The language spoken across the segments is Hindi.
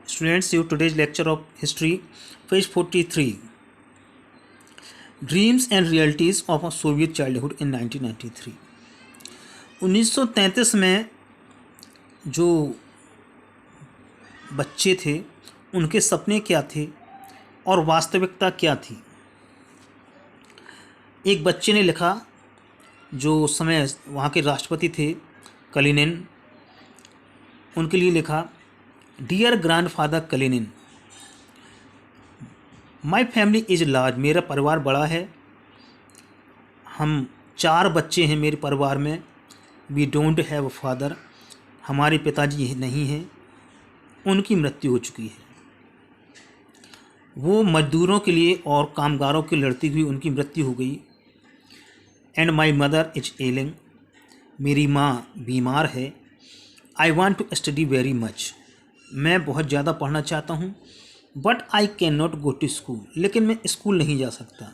Students, you today's lecture of history, page 43. Dreams and realities of a Soviet childhood in 1993. 1933 में जो बच्चे थे उनके सपने क्या थे और वास्तविकता क्या थी। एक बच्चे ने लिखा, जो उस समय वहाँ के राष्ट्रपति थे कलिनिन, उनके लिए लिखा, dear grandfather Kalinin, my family is large, मेरा परिवार बड़ा है, हम 4 बच्चे हैं मेरे परिवार में। We don't have a father, हमारे पिताजी नहीं हैं, उनकी मृत्यु हो चुकी है। वो मजदूरों के लिए और कामगारों के लड़ती हुई उनकी मृत्यु हो गई। And my mother is ailing, मेरी माँ बीमार है। I want to study very much, मैं बहुत ज़्यादा पढ़ना चाहता हूँ। But I can not go to school, लेकिन मैं स्कूल नहीं जा सकता।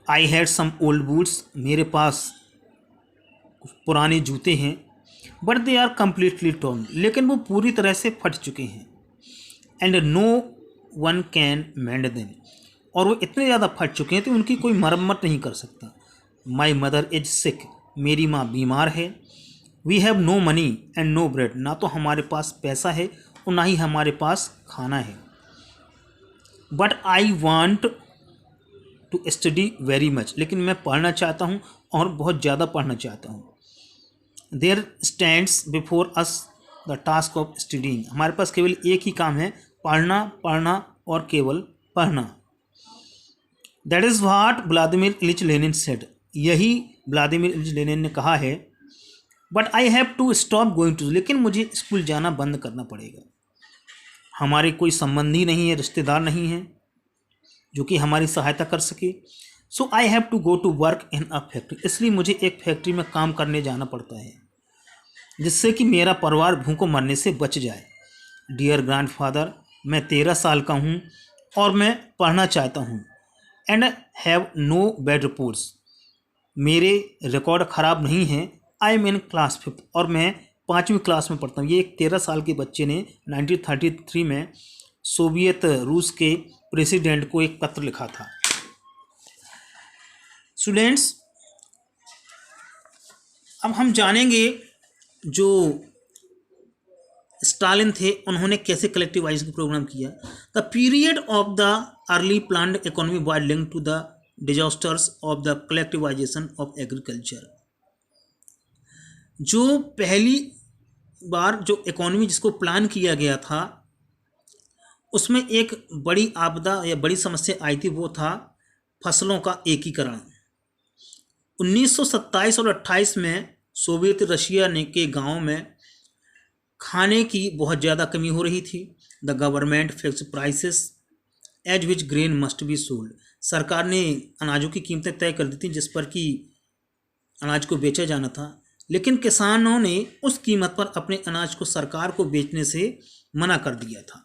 I had some old boots, मेरे पास पुराने जूते हैं। But they are completely torn, लेकिन वो पूरी तरह से फट चुके हैं। And no one can mend them, और वो इतने ज़्यादा फट चुके हैं तो उनकी कोई मरम्मत नहीं कर सकता। माई मदर इज सिक, मेरी माँ बीमार है। We have no money and no bread, ना तो हमारे पास पैसा है और ना ही हमारे पास खाना है। But I want to study very much, लेकिन मैं पढ़ना चाहता हूँ और बहुत ज़्यादा पढ़ना चाहता हूँ। There stands before us the task of studying, हमारे पास केवल एक ही काम है, पढ़ना पढ़ना और केवल पढ़ना। That is what Vladimir Ilyich Lenin said, यही व्लादिमीर इलिच लेनिन ने कहा है। But I have to stop going to, लेकिन मुझे स्कूल जाना बंद करना पड़ेगा। हमारे कोई संबंधी नहीं है, रिश्तेदार नहीं है जो कि हमारी सहायता कर सके। So I have to go to work in a factory, इसलिए मुझे एक फैक्ट्री में काम करने जाना पड़ता है जिससे कि मेरा परिवार भूखों मरने से बच जाए। डियर ग्रैंडफादर, मैं 13 साल का हूँ और मैं पढ़ना चाहता हूँ। And have no bad reports, मेरे रिकॉर्ड ख़राब नहीं हैं। I am in class 5th, और मैं 5वीं क्लास में पढ़ता हूँ। ये एक 13 साल के बच्चे ने 1933 में सोवियत रूस के प्रेसिडेंट को एक पत्र लिखा था। स्टूडेंट्स, अब हम जानेंगे जो स्टालिन थे उन्होंने कैसे कलेक्टिवाइजेशन प्रोग्राम किया। The period of the early planned economy was linked to the disasters of the collectivization of agriculture. जो पहली बार जो इकोनॉमी जिसको प्लान किया गया था उसमें एक बड़ी आपदा या बड़ी समस्या आई थी, वो था फसलों का एकीकरण। 1927 और 28 में सोवियत रशिया ने के गांवों में खाने की बहुत ज़्यादा कमी हो रही थी। The government fix prices as which grain must be sold, सरकार ने अनाजों की कीमतें तय कर दी थी जिस पर कि अनाज को बेचा जाना था, लेकिन किसानों ने उस कीमत पर अपने अनाज को सरकार को बेचने से मना कर दिया था।